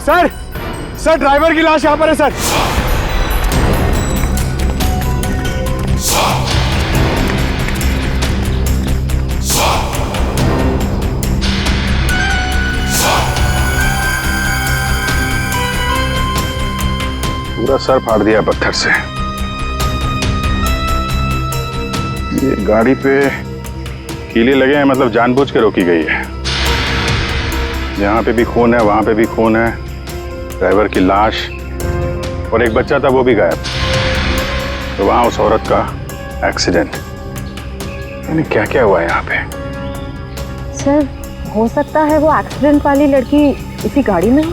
Sir sir driver की लाश यहाँ पर है सर। पूरा सर फाड़ दिया पत्थर से। ये गाड़ी पे कीले लगे हैं, मतलब जानबूझ के रोकी गई है। यहाँ पे भी खून है, वहां पे भी खून है, ड्राइवर की लाश और एक बच्चा था वो भी गायब। तो वहां उस औरत का एक्सीडेंट। यानी क्या क्या हुआ है यहाँ पे? सर हो सकता है वो एक्सीडेंट वाली लड़की इसी गाड़ी में हो,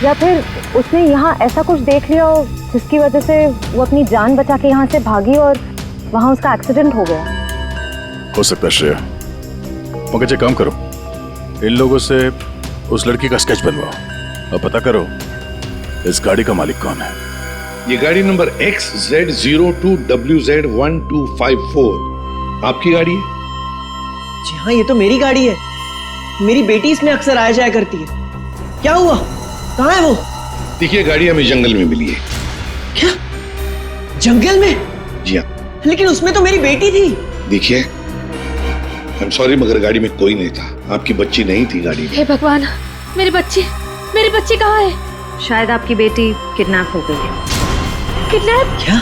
या फिर उसने यहाँ ऐसा कुछ देख लिया हो जिसकी वजह से वो अपनी जान बचा के यहाँ से भागी और वहाँ उसका एक्सीडेंट हो गया। हो सकता है श्रेया, मगर एक काम करो, इन लोगों से उस लड़की का स्केच बनवाओ और पता करो इस गाड़ी का मालिक कौन है। ये गाड़ी नंबर XZ02WZ1254 आपकी गाड़ी है? जी हाँ, ये तो मेरी गाड़ी है। मेरी बेटी इसमें अक्सर आया जाया करती है। क्या हुआ, कहाँ है वो? देखिए, गाड़ी हमें जंगल में मिली है। क्या जंगल में? जी हाँ। लेकिन उसमें तो मेरी बेटी थी। देखिए, आई एम सॉरी मगर गाड़ी में कोई नहीं था। आपकी बच्ची नहीं थी गाड़ी में। हे भगवान, मेरी बच्ची कहाँ है? शायद आपकी बेटी किडनैप हो गई है। किडनैप? क्या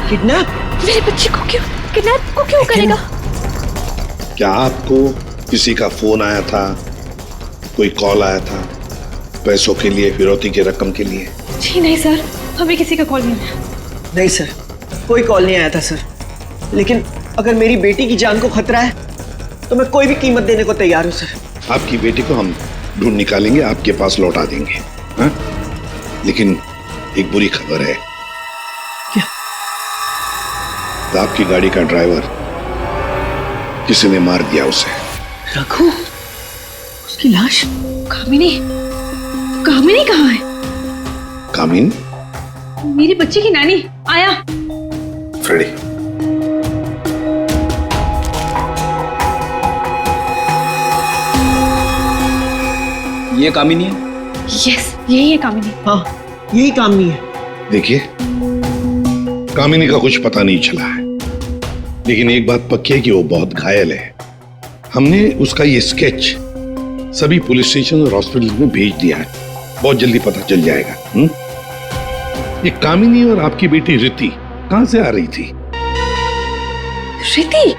किडनैप? मेरी बच्ची को क्यों करेगा? क्या आपको किसी का फोन आया था, कोई कॉल आया था पैसों के लिए, फिरौती की रकम के लिए? जी नहीं सर, हमें किसी का कॉल नहीं आया। नहीं सर, कोई कॉल नहीं आया था सर। लेकिन अगर मेरी बेटी की जान को खतरा है तो मैं कोई भी कीमत देने को तैयार हूँ सर। आपकी बेटी को हम ढूंढ निकालेंगे, आपके पास लौटा देंगे। हाँ? लेकिन एक बुरी खबर है। क्या? आपकी गाड़ी का ड्राइवर किसी ने मार दिया उसे। रघु, उसकी लाश? कामिनी कहाँ है? कामिनी? मेरी बच्ची की नानी। आया। फ्रेडी, ये कामिनी है? यस, यही है कामिनी। हाँ, यही कामिनी है। देखिए, कामिनी का कुछ पता नहीं चला है, लेकिन एक बात पक्की है कि वो बहुत घायल है। हमने उसका ये स्केच सभी पुलिस स्टेशन और हॉस्पिटल में भेज दिया है। बहुत जल्दी पता चल जाएगा। ये कामिनी और आपकी बेटी रिति कहां से आ रही थी? रिति?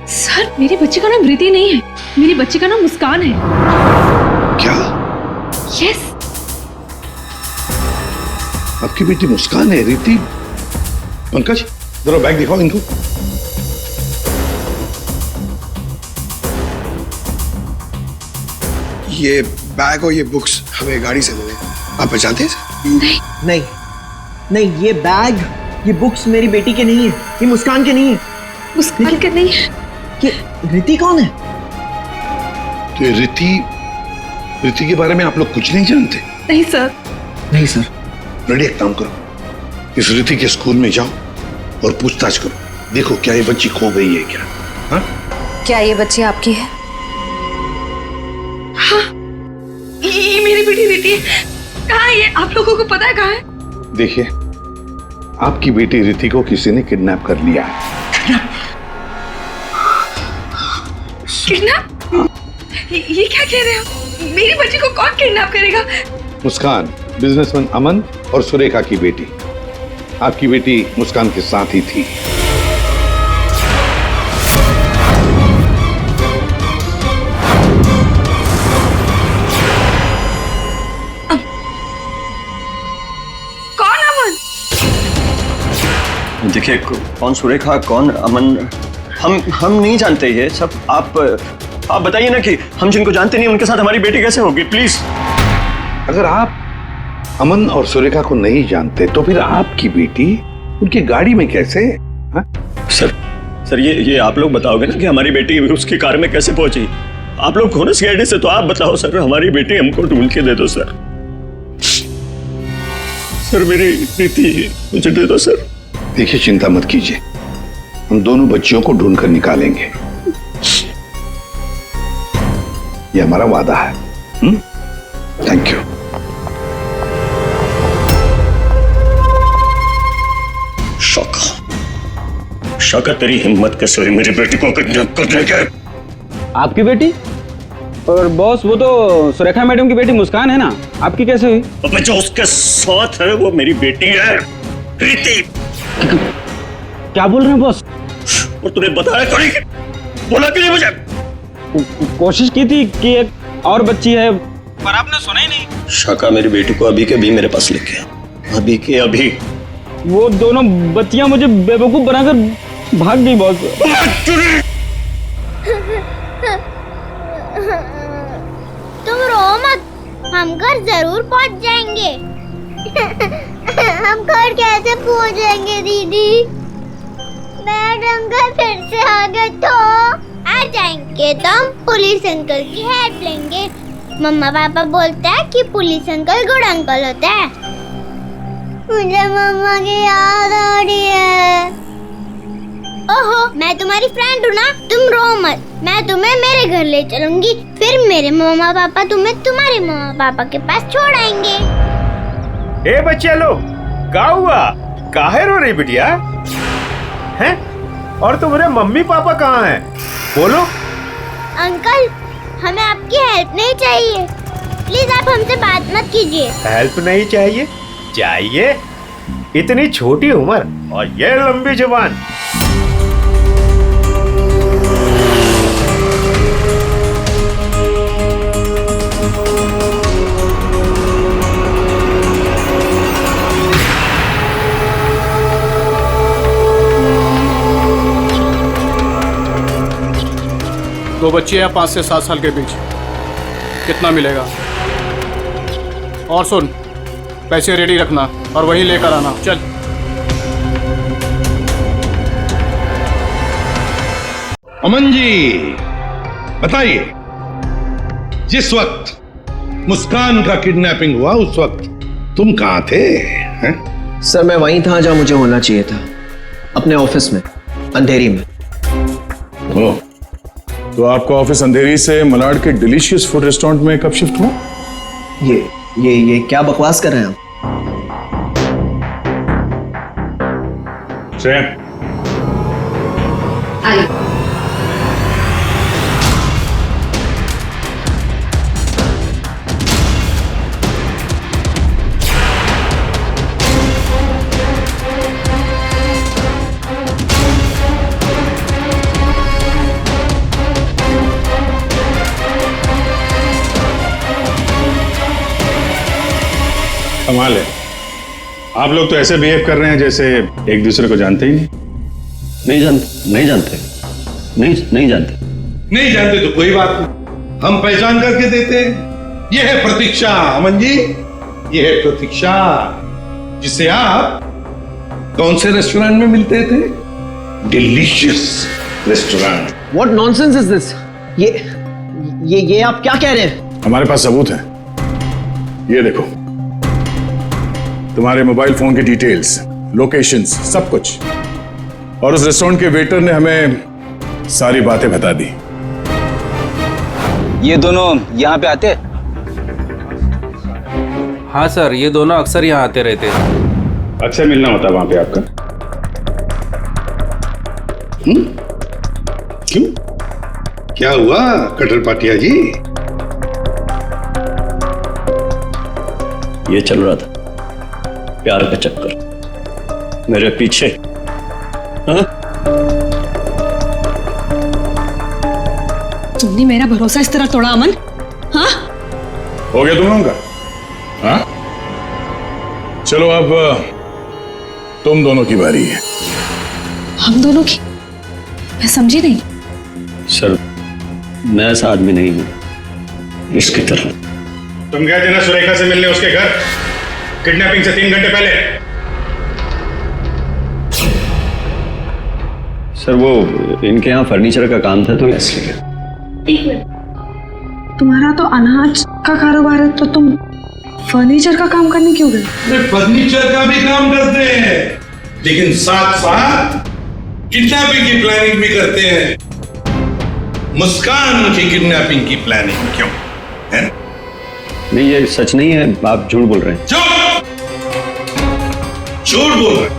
सर, मेरी बच्ची का नाम रिति नहीं है, मेरी बच्ची का नाम मुस्कान है। क्या? यस। आपकी बेटी मुस्कान है? रिति? पंकज, जरा बैग दिखाओ इनको। ये बैग और ये बुक्स हमें गाड़ी से मिले। आप पहचानते हैं? नहीं, ये बैग, ये बुक्स मेरी बेटी के नहीं है, ये मुस्कान के नहीं है। मुस्कान के नहीं है? ये रिति कौन है? तो रिति के बारे में आप लोग कुछ नहीं जानते? नहीं सर। नहीं सर। रेडी, एक काम करो, इस रिति के स्कूल में जाओ और पूछताछ करो। देखो क्या ये बच्ची खो गई है क्या? हाँ? क्या ये बच्ची आपकी है? हाँ, ये मेरी बेटी रिति है। कहाँ है ये? आप लोगों को पता है कहाँ है? देखिए, आपकी बेटी रिति को किसी ने किडनैप कर लिया है। किडनैप? ये क्या कह रहे हो? मेरी बच्ची को कौन किडनैप करेगा? मुस्कान, बिजनेसमैन अमन और सुरेखा की बेटी। आपकी बेटी मुस्कान के साथ ही थी। कौन अमन? देखिए, कौन सुरेखा, कौन अमन, हम नहीं जानते ये सब। आप बताइए ना कि हम जिनको जानते नहीं उनके साथ हमारी बेटी कैसे होगी, प्लीज। अगर आप अमन और सुरेखा को नहीं जानते तो फिर आपकी बेटी उनकी गाड़ी में कैसे? हा? सर ये आप लोग बताओगे ना कि हमारी बेटी उसकी कार में कैसे पहुंची? आप लोग हो ना सीआईडी से, तो आप बताओ सर, हमारी बेटी हमको ढूंढ के दे दो सर। सर मेरी बेटी मुझे दे दो सर। देखिए, चिंता मत कीजिए, हम दोनों बच्चियों को ढूंढ कर निकालेंगे। ये हमारा वादा है। Thank you. शाका तेरी हिम्मत कैसे हुई मेरी बेटी को किडनैप करने के? आपकी बेटी? और बॉस वो तो सुरेखा मैडम की बेटी मुस्कान है ना, आपकी कैसे हुई? अबे जो उसके साथ है वो मेरी बेटी है, प्रीति। क्या बोल रहे हैं बॉस? और तूने बताया क्यों नहीं? बोला क्यों नहीं मुझे? कोशिश की थी कि एक और बच्ची है, पर आपने सुना ही नहीं। शाका मेरी बेटी को अभी के अभी मेरे पास लेके आ, अभी के अभी। वो दोनों बच्चियां मुझे बेवकूफ बनाकर भाग गई बॉस। तुम रो मत, हम घर जरूर पहुंच जाएंगे। हम घर कैसे पहुंचेंगे दीदी? मैडम घर फिर से आ गए तो आ जाएंगे तो हम पुलिस अंकल की हेल्प लेंगे। मम्मा पापा बोलते हैं कि पुलिस अंकल गुड अंकल होते हैं। मुझे मम्मा की याद आ रही है। ओहो, मैं तुम्हारी फ्रेंड हूँ ना, तुम रो मत, मैं तुम्हें मेरे घर ले चलूंगी, फिर मेरे मम्मा पापा तुम्हें तुम्हारे मम्मा पापा के पास छोड़ आएंगे। ए बच्चे लोग, क्या हुआ? काहे रो रही बिटिया? हैं? और तुम्हारे मम्मी पापा कहाँ हैं? बोलो। अंकल, हमें आपकी हेल्प नहीं चाहिए, प्लीज आप हमसे बात मत कीजिए। हेल्प नहीं चाहिए? चाहिए? इतनी छोटी उम्र और ये लंबी जुबान। दो बच्चे हैं 5 से 7 साल के बीच, कितना मिलेगा? और सुन, पैसे रेडी रखना और वहीं लेकर आना। चल। अमन जी बताइए, जिस वक्त मुस्कान का किडनैपिंग हुआ उस वक्त तुम कहां थे? हैं? सर मैं वहीं था जहां मुझे होना चाहिए था, अपने ऑफिस में, अंधेरी में। ओह, तो आपका ऑफिस अंधेरी से मलाड के डिलीशियस फूड रेस्टोरेंट में कब शिफ्ट हुआ? ये क्या बकवास कर रहे हैं आप? कमाल है, आप लोग तो ऐसे बिहेव कर रहे हैं जैसे एक दूसरे को जानते ही नहीं। नहीं जानते। नहीं जानते तो कोई बात नहीं, हम पहचान करके देते हैं। ये है प्रतीक्षा अमन जी, ये है प्रतीक्षा, जिसे आप कौन से रेस्टोरेंट में मिलते थे? Delicious restaurant. What nonsense is this? ये आप क्या कह रहे हैं? हमारे पास सबूत है, ये देखो, तुम्हारे मोबाइल फोन की डिटेल्स, लोकेशंस, सब कुछ। और उस रेस्टोरेंट के वेटर ने हमें सारी बातें बता दी। ये दोनों यहाँ पे आते? हाँ सर, ये दोनों अक्सर यहाँ आते रहते हैं। अक्सर मिलना होता वहां पे आपका? क्यों, क्या हुआ कटर पाटिया जी? ये चल रहा था प्यार का चक्कर मेरे पीछे। हाँ? तुमने मेरा भरोसा इस तरह तोड़ा अमन? हाँ? हो गया तुम लोगों का? हाँ? चलो अब तुम दोनों की बारी है। हम दोनों की? मैं समझी नहीं। सर मैं ऐसा आदमी नहीं हूं इसकी तरह। तुम गए थे ना सुरेखा से मिलने उसके घर, किडनैपिंग से 3 घंटे पहले। सर वो इनके यहाँ फर्नीचर का काम था तो इसलिए। एक मिनट, तुम्हारा तो अनाज का कारोबार है, तो तुम फर्नीचर का काम करने क्यों गए? फर्नीचर का भी काम करते हैं, लेकिन साथ साथ किडनैपिंग की प्लानिंग भी करते हैं। मुस्कान की किडनैपिंग की प्लानिंग क्यों है? नहीं ये सच नहीं है, आप झूठ बोल रहे हैं। झूठ बोल रहे हैं।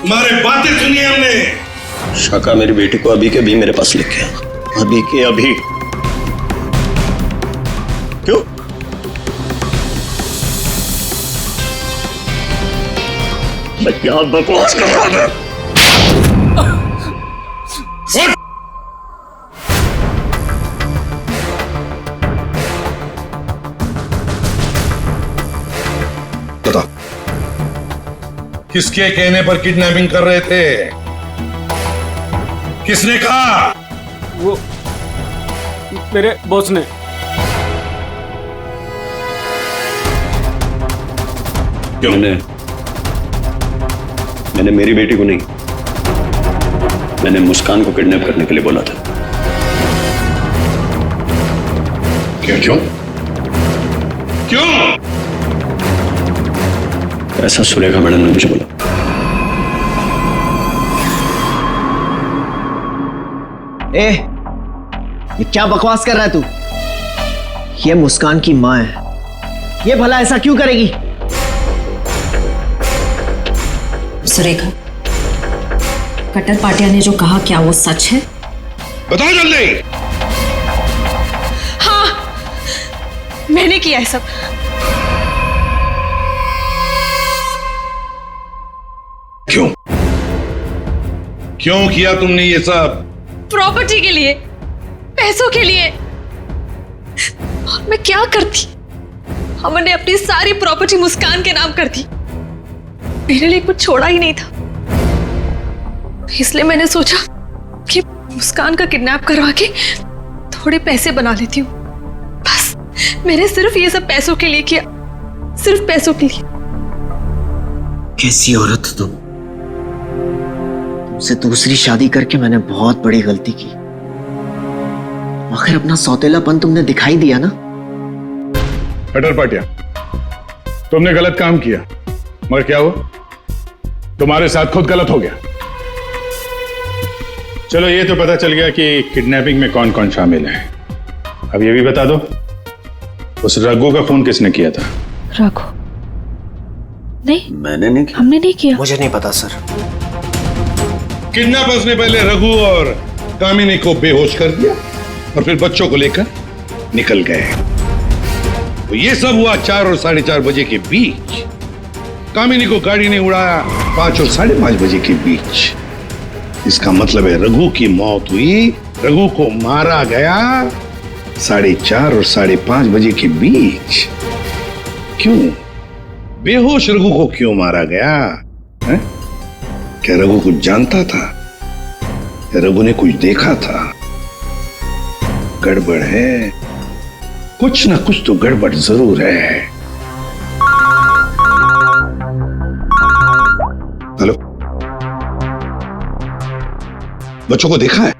तुम्हारे बातें सुनी हमने। शाका मेरी बेटी को अभी के अभी मेरे पास लेके आ, अभी के अभी। क्यों? मैं क्या बकवास कर रहा था? बताओ, किसके कहने पर किडनैपिंग कर रहे थे? किसने कहा? वो मेरे बॉस ने। क्यों? मैंने मेरी बेटी को नहीं, मैंने मुस्कान को किडनैप करने के लिए बोला था। क्यों क्यों क्यों? ऐसा सुरेखा मैडम ने मुझे बोला। ए, ये क्या बकवास कर रहा है तू? ये मुस्कान की माँ है, ये भला ऐसा क्यों करेगी? सुरेखा, कट्टर पाटिया ने जो कहा क्या वो सच है? बताओ जल्दी। हाँ, मैंने किया है सब। क्यों क्यों किया तुमने ये सब? प्रॉपर्टी के लिए, पैसों के लिए। और मैं क्या करती? हमने अपनी सारी प्रॉपर्टी मुस्कान के नाम कर दी। मेरे लिए कुछ छोड़ा ही नहीं था, इसलिए मैंने सोचा कि मुस्कान का किडनैप करवा के थोड़े पैसे बना लेती हूँ। बस मैंने सिर्फ ये सब पैसों के लिए किया, सिर्फ पैसों के लिए। कैसी औरत हो तुम? तुमसे दूसरी शादी करके मैंने बहुत बड़ी गलती की। आखिर अपना सौतेलापन तुमने दिखाई दिया ना। कट्टर पाटिया, तुमने गलत काम किया, मगर क्या हुआ? तुम्हारे साथ खुद गलत हो गया। चलो ये तो पता चल गया कि किडनैपिंग में कौन कौन शामिल है। अब ये भी बता दो, उस रघु का फोन किसने किया था? रघु? नहीं, मैंने नहीं किया। हमने नहीं किया। मुझे नहीं पता सर। किडनैपर्स ने पहले रघु और कामिनी को बेहोश कर दिया और फिर बच्चों को लेकर निकल गए। तो ये सब हुआ 4 और 4:30 बजे के बीच। कामिनी को गाड़ी ने उड़ाया 5 और 5:30 बजे के बीच। इसका मतलब है रघु की मौत हुई, रघु को मारा गया 4:30 और 5:30 बजे के बीच। क्यों? बेहोश रघु को क्यों मारा गया है? क्या रघु कुछ जानता था या रघु ने कुछ देखा था? गड़बड़ है, कुछ ना कुछ तो गड़बड़ जरूर है। हेलो, बच्चों को देखा है?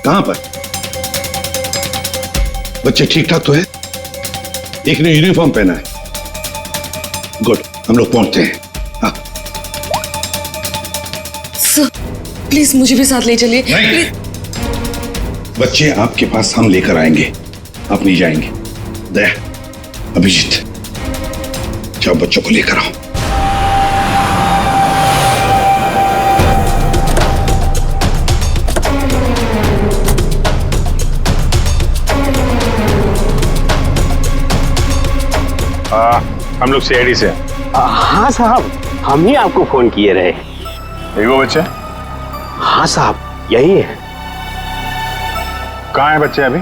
कहां पर? बच्चे ठीक ठाक तो है? एक ने यूनिफॉर्म पहना है। गुड, हम लोग पहुंचते हैं। हाँ। सर, प्लीज मुझे भी साथ ले चलिए। नहीं, बच्चे आपके पास हम लेकर आएंगे, आप नहीं जाएंगे। दया, अभिजीत, जाओ बच्चों को लेकर आओ। हम लोग सीआईडी से। हाँ साहब, हम ही आपको फोन किए रहे। वो बच्चे? हाँ साहब, यही है। कहाँ है बच्चे अभी?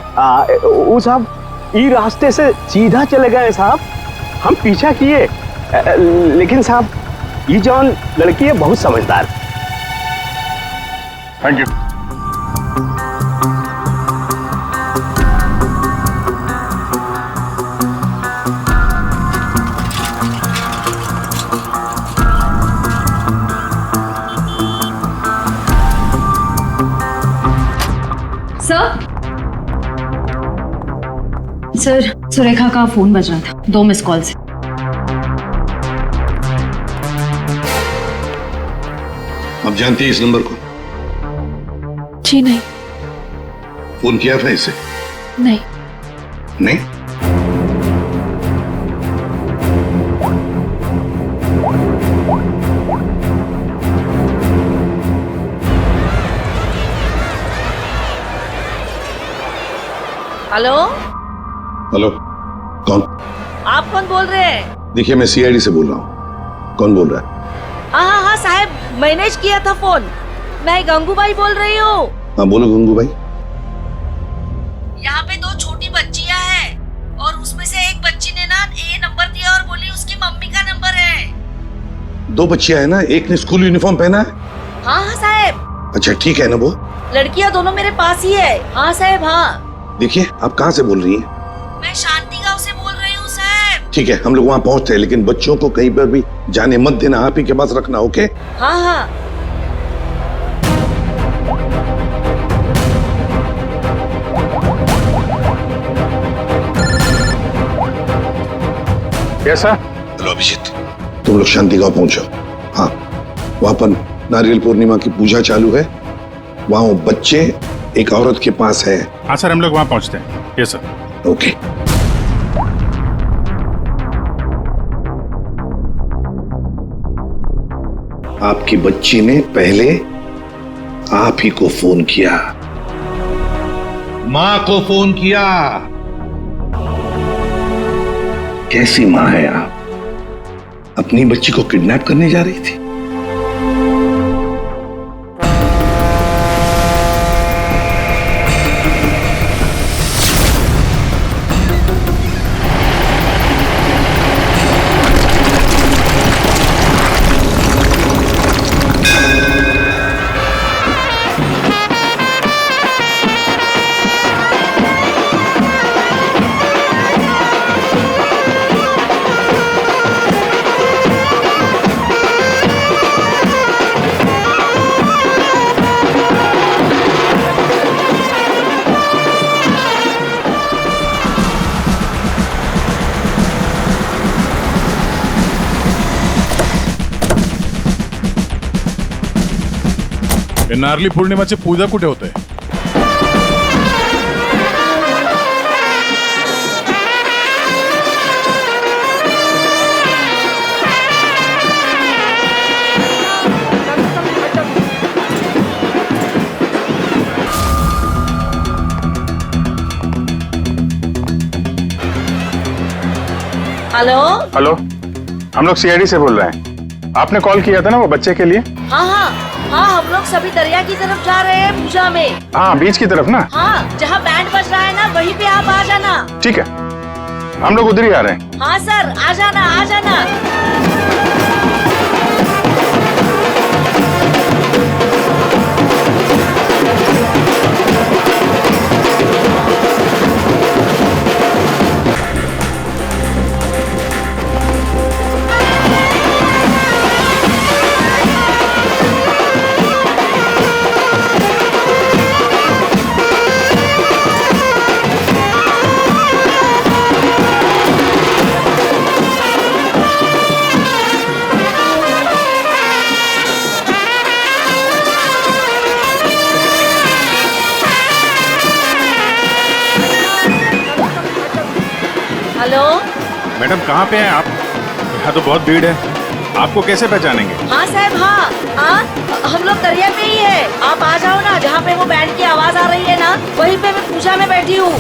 वो साहब ये रास्ते से सीधा चले गए साहब। हम पीछा किए, लेकिन साहब ये जौन लड़की है बहुत समझदार। Thank you. सर, सुरेखा का फोन बज रहा था, 2 मिस कॉल से। आप जानती है इस नंबर को? जी नहीं। फोन किया था इसे? नहीं। नहीं? हेलो हेलो, कौन? आप कौन बोल रहे हैं? देखिए, मैं सीआईडी से बोल रहा हूँ। कौन बोल रहा है? हाँ साहब, मैंने किया था फोन। मैं गंगूबाई बोल रही हूँ। हाँ बोलो गंगू भाई। यहाँ पे 2 छोटी बच्चियाँ हैं और उसमें से एक बच्ची ने ना ये नंबर दिया और बोली उसकी मम्मी का नंबर है। 2 बच्चियां हैं ना, एक ने स्कूल यूनिफॉर्म पहना है। हाँ साहब। अच्छा ठीक है ना वो? लड़कियाँ दोनों मेरे पास ही है। हाँ साहब हाँ। देखिए, आप कहाँ से बोल रही हैं? मैं शांति गांव से बोल रही हूँ साहब। ठीक है, हम लोग वहाँ पहुँचते हैं, लेकिन बच्चों को कहीं पर भी जाने मत देना, आप ही के पास रखना। ओके? हाँ। कैसा? हेलो अभिजीत, तुम लोग शांति गांव पहुंचो। हाँ, वहां पर नारियल पूर्णिमा की पूजा चालू है। वहां वो बच्चे एक औरत के पास है। हाँ सर, हम लोग वहां पहुंचते हैं। Yes sir. ओके। आपकी बच्ची ने पहले आप ही को फोन किया, मां को फोन किया। कैसी मां है आप? अपनी बच्ची को किडनैप करने जा रही थी। नारली पौर्णिमाची पूजा कुठे होते? हेलो। हेलो, हम लोग सीआईडी से बोल रहे हैं। आपने कॉल किया था ना वो बच्चे के लिए? हाँ, हम लोग सभी दरिया की तरफ जा रहे हैं पूजा में। हाँ, बीच की तरफ ना? हाँ, जहाँ बैंड बज रहा है ना वहीं पे आप आ जाना। ठीक है, हम लोग उधर ही आ रहे हैं। हाँ सर, आ जाना आ जाना। हेलो मैडम, कहाँ पे हैं आप? यहाँ तो बहुत भीड़ है, आपको कैसे पहचानेंगे? हाँ साहब, हाँ, हम लोग दरिया पे ही है। आप आ जाओ ना, जहाँ पे वो बैंड की आवाज आ रही है ना वहीं पे मैं पूजा में बैठी हूँ।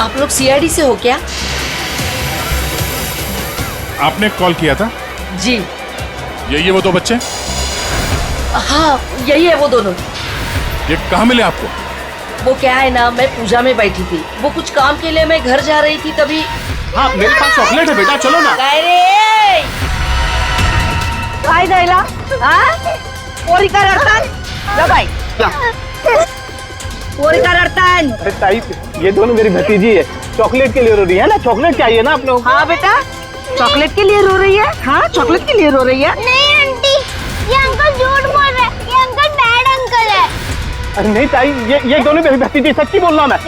आप लोग सीआईडी से हो क्या? आपने कॉल किया था? जी। यही है वो 2 बच्चे? हाँ, यही है वो दोनों। ये कहाँ मिले आपको? वो क्या है ना, मैं पूजा में बैठी थी, वो कुछ काम के लिए मैं घर जा रही थी तभी। हाँ, मेरे पास चॉकलेट है बेटा, चलो ना। काय द्यायला? पोरी का रडतान? जा बाई, जा। पोरी का रडतान? अरे ताई, ये दोनों मेरी भतीजी है, चॉकलेट के लिए रो रही है ना। चॉकलेट चाहिए ना आप लोग? हाँ बेटा, चॉकलेट के लिए रो रही है। हाँ, चॉकलेट के लिए रो रही है। नहीं आंटी, ये अंकल झूठ बोल रहे हैं। ये अंकल बैड अंकल है। अरे नहीं ताई, ये दोनों मेरी भतीजी, सच्ची बोल रहा मैं।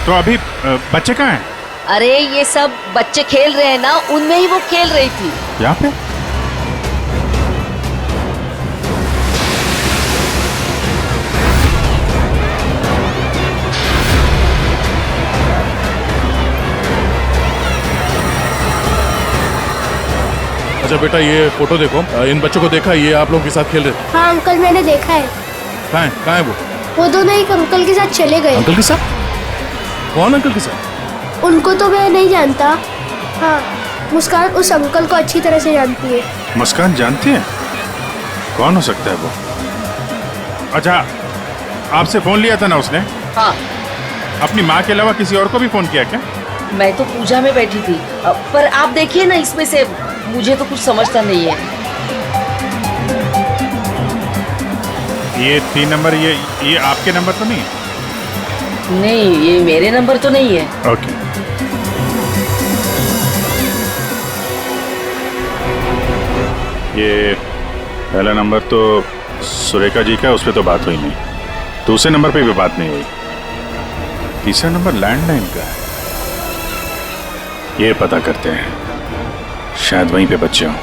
तो अभी बच्चे कहाँ हैं? अरे ये सब बच्चे खेल रहे हैं ना, उनमें ही वो खेल रही थी। यहाँ पे? अच्छा बेटा, ये फोटो देखो, इन बच्चों को देखा, ये आप लोगों के साथ खेल रहे थे। हाँ अंकल, मैंने देखा है। कहाँ है वो दोनों एक अंकल के साथ चले गए। अंकल के साथ? कौन अंकल के साथ? उनको तो मैं नहीं जानता। हाँ, मुस्कान उस अंकल को अच्छी तरह से जानती है। मुस्कान जानती है? कौन हो सकता है वो? अच्छा, आपसे फोन लिया था ना उसने? हाँ। अपनी माँ के अलावा किसी और को भी फोन किया क्या? मैं तो पूजा में बैठी थी, पर आप देखिए ना, इसमें से मुझे तो कुछ समझता नहीं है। ये 3 नंबर, ये आपके नंबर तो नहीं है? नहीं, ये मेरे नंबर तो नहीं है। ओके। ये पहला नंबर तो सुरेखा जी का, उस पर तो बात हुई नहीं। दूसरे नंबर पे भी बात नहीं हुई। तीसरा नंबर लैंडलाइन का है। ये पता करते हैं, शायद वहीं पे बच्चे हों।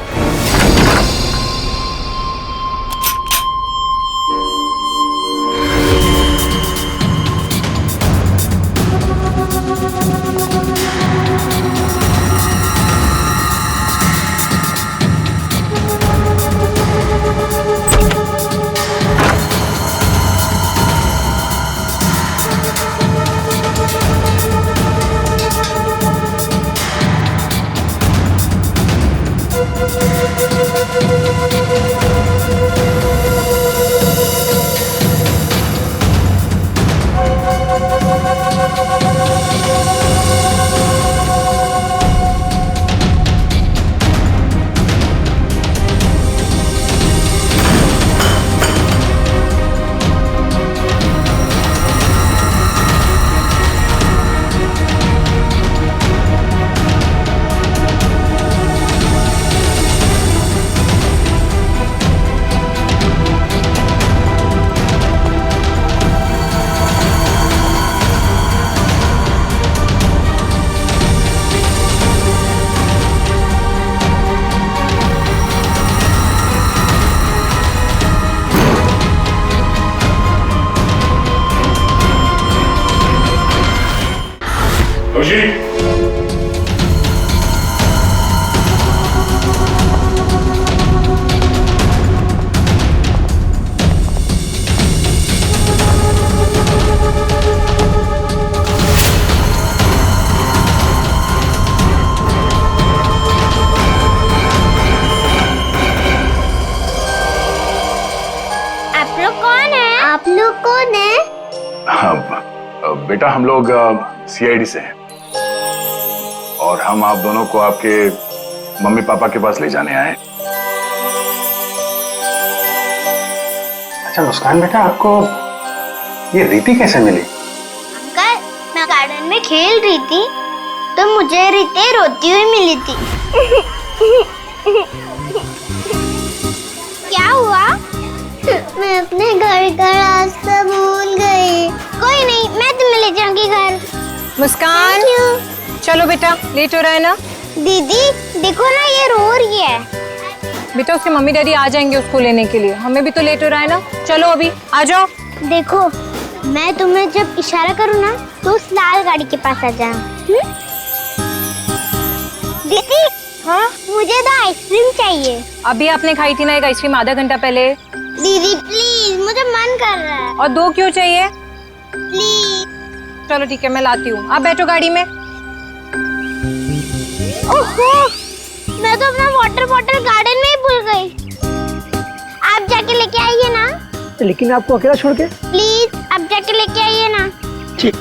आप लोग कौन है? हाँ बेटा, हम लोग CID से हैं और हम आप दोनों को आपके मम्मी पापा के पास ले जाने आए। अच्छा मुस्कान बेटा, आपको ये रीति कैसे मिली? अंकल, मैं गार्डन में खेल रही थी तो मुझे रीति रोती हुई मिली थी। क्या हुआ? मैं अपने घर का रास्ता भूल गई। कोई नहीं, मैं तुम्हें ले जाऊंगी घर। मुस्कान, चलो बेटा, लेट हो रहा है ना? दीदी देखो ना, ये रो रही है। बेटा उसके मम्मी डैडी आ जाएंगे उसको लेने के लिए, हमें भी तो लेट हो रहा है ना। चलो अभी आ जाओ। देखो, मैं तुम्हें जब इशारा करूँ ना तो उस लाल गाड़ी के पास आ जाना। दीदी, हाँ मुझे तो आइसक्रीम चाहिए। अभी आपने खाई थी ना एक आइसक्रीम आधा घंटा पहले। दीदी प्लीज, मुझे मन कर रहा है। और 2 क्यों चाहिए? प्लीज। चलो ठीक है, मैं लाती हूँ, आप बैठो गाड़ी में। ओहो, मैं तो अपना वाटर बॉटल गार्डन में ही भूल गई। आप जाके लेके आइए ना। लेकिन आपको अकेला छोड़ के? प्लीज, आप जाके लेके आइए ना। ठीक।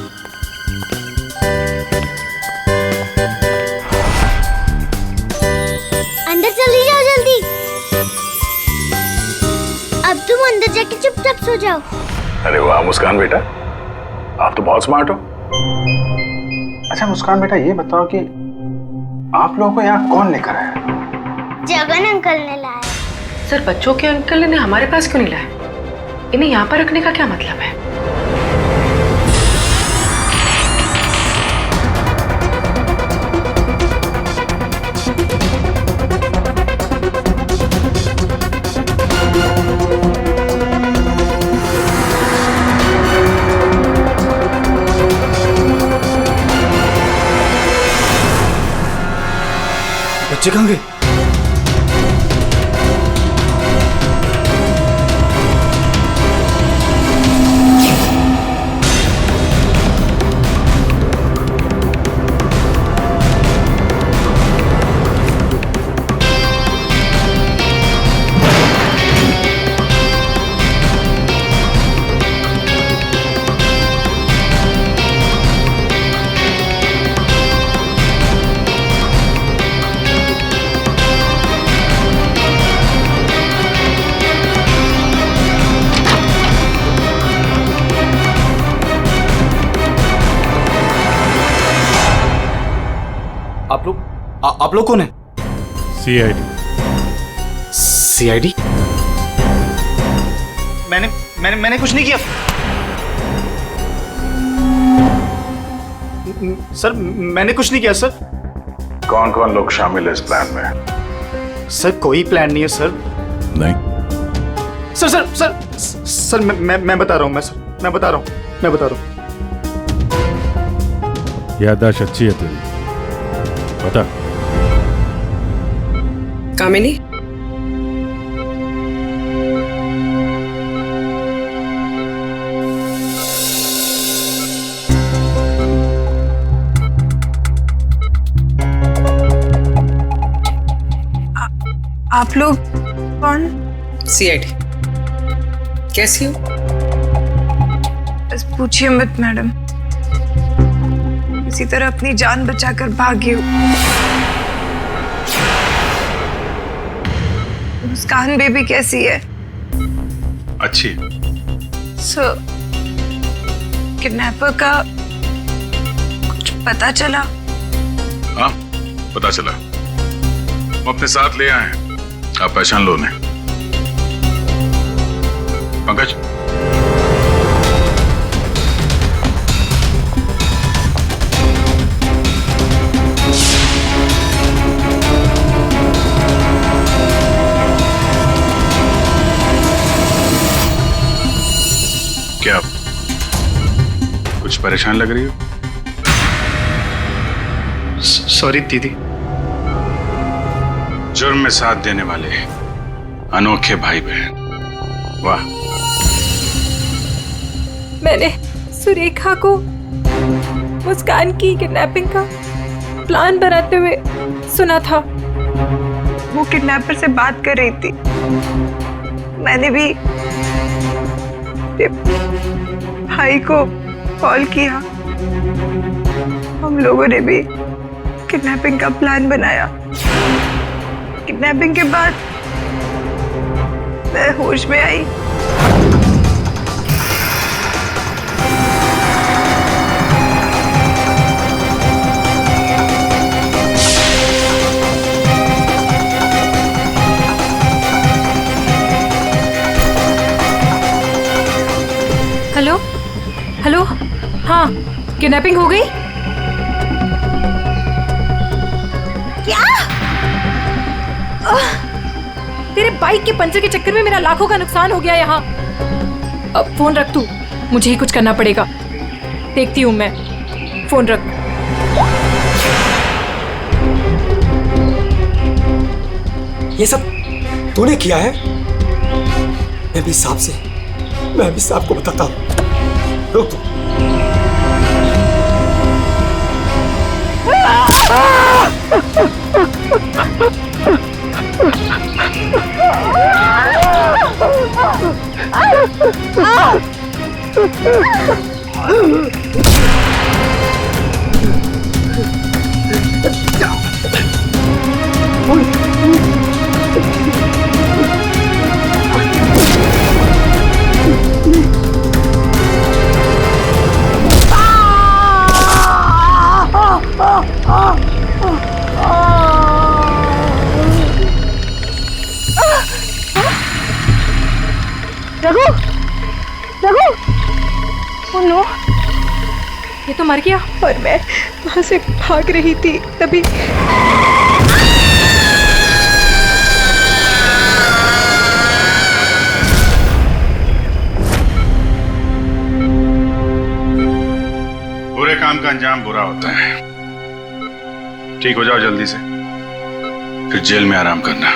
अंदर चली जाओ जल्दी। अब तुम अंदर जाके चुपचाप सो जाओ। अरे वाह मुस्कान बेटा, आप तो बहुत स्मार्ट हो। अच्छा मुस्कान बेटा, ये बताओ कि आप लोगों को यहाँ कौन लेकर आया? जगन अंकल ने लाया। सर बच्चों के अंकल ने हमारे पास क्यों नहीं लाया? इन्हें यहाँ पर रखने का क्या मतलब है? बच्चे कहाँ गए? आप लोग कौन है? सीआईडी। सीआईडी? मैंने कुछ नहीं किया सर। मैंने कुछ नहीं किया सर। कौन कौन लोग शामिल है इस प्लान में? सर कोई प्लान नहीं है सर। नहीं सर सर सर सर मैं बता रहा हूँ। मैं बता रहा हूँ। याददाश्त अच्छी है तेरी, बता। कामिनी, आप लोग कौन? सीआईडी। कैसी हो? बस पूछिए मत मैडम, किसी तरह अपनी जान बचाकर भागी हूँ। मुस्कान बेबी कैसी है? अच्छी। सर, किडनैपर का कुछ पता चला? हाँ पता चला, वो अपने साथ ले आए हैं। आप पहचान लो उन्हें। पंकज, क्या कुछ परेशान लग रही हो? सॉरी दीदी। जुर्म में साथ देने वाले अनोखे भाई बहन, वाह। मैंने सुरेखा को मुस्कान की किडनैपिंग का प्लान बनाते हुए सुना था। वो किडनैपर से बात कर रही थी। मैंने भी भाई को कॉल किया। हम लोगों ने भी किडनैपिंग का प्लान बनाया। किडनैपिंग के बाद मैं होश में आई। हेलो हेलो, हाँ किडनैपिंग हो गई? क्या? तेरे बाइक के पंचर के चक्कर में मेरा लाखों का नुकसान हो गया यहाँ। अब फोन रख तू, मुझे ही कुछ करना पड़ेगा। देखती हूँ मैं, फोन रख। ये सब तूने किया है? मैं भी साहब को बताता हूँ। रुक तू। ये तो मर गया। और मैं वहां से भाग रही थी तभी बुरे काम का अंजाम बुरा होता है। ठीक हो जाओ जल्दी से, फिर जेल में आराम करना।